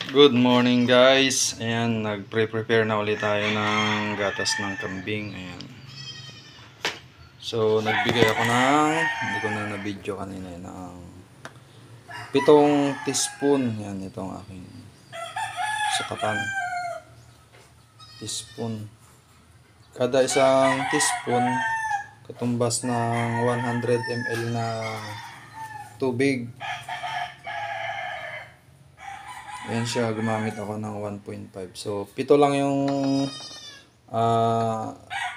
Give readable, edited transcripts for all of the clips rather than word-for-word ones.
Good morning guys. Ayan, nagpre-prepare na ulit tayo ng gatas ng kambing. Ayan. So, nagbigay ako ng, hindi ko na na-video kanina, ng 7 teaspoon. Ayan, ito ang aking sukatan. Teaspoon. Kada isang teaspoon, katumbas ng 100 ml na tubig. Ayan siya, gumamit ako ng 1.5. So, 7 lang yung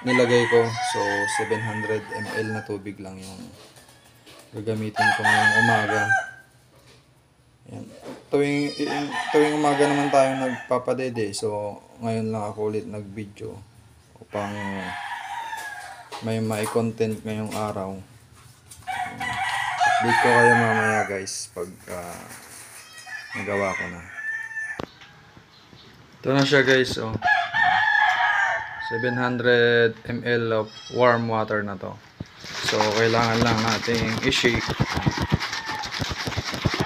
nilagay ko. So, 700 ml na tubig lang yung gagamitin ko ngayong umaga. Ayan. Tuwing umaga naman tayo nagpapadede. So, ngayon lang ako ulit nag-video upang may content ngayong araw. Update ko kayo mamaya guys pag nagawa ko na. Ito na siya guys, oh. 700 ml of warm water na to. So, kailangan lang nating i-shake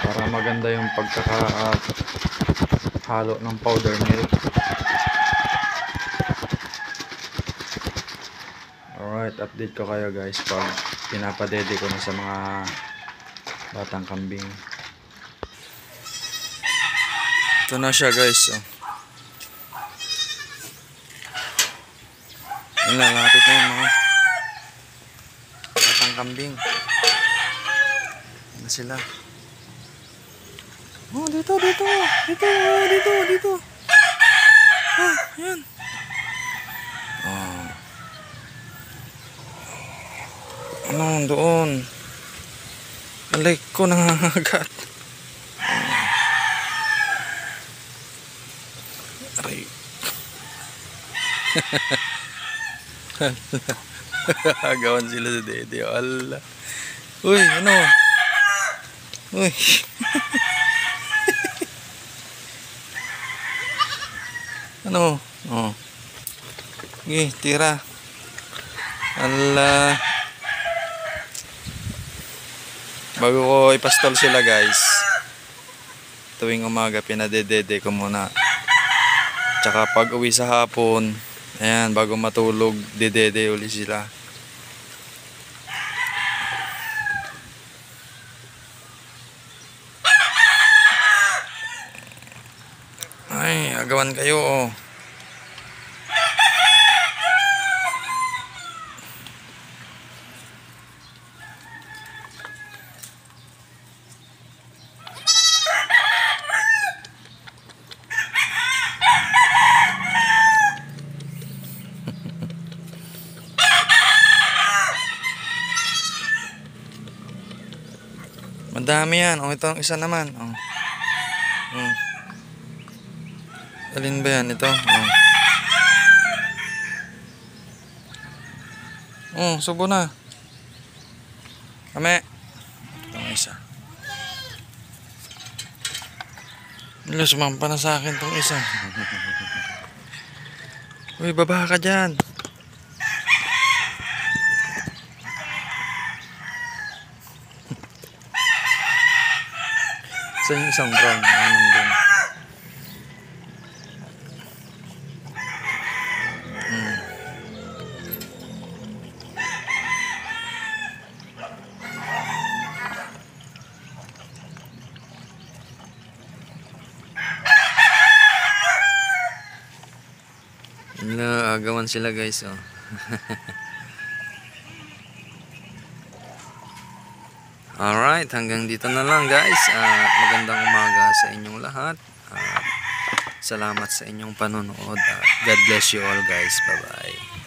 para maganda yung pagkakahalo ng powder milk. Alright, update ko kayo guys pag pinapadede ko na sa mga batang kambing. Ito na siya guys, oh. Yun lang, lapit na yun mga batang kambing. Ano sila? Oh, dito. Oh, yan. Oh. Ano, doon. Alay ko nangangagat. Aray. Agawan sila sa dede. Allah. Uy, ano? Uy. Ano? Oh. Okay, tira. Allah. Bago ko ipastol sila guys, tuwing umaga pinadedede ko muna. Tsaka pag uwi sa hapon, ayan, bago matulog, dedede uli sila. Ay, agawan kayo, oh. Madami yan. Oh, ito ang isa naman. Oh. Alin ba yan? Ito. Subo na. Kame. Ito ang isa. Sumampa na sa akin itong isa. Uy, baba ka dyan. Sa yung isang brown, anong din. Agawan sila guys, oh. Alright, hanggang dito na lang guys. Magandang umaga sa inyong lahat. Salamat sa inyong panonood. God bless you all guys. Bye bye.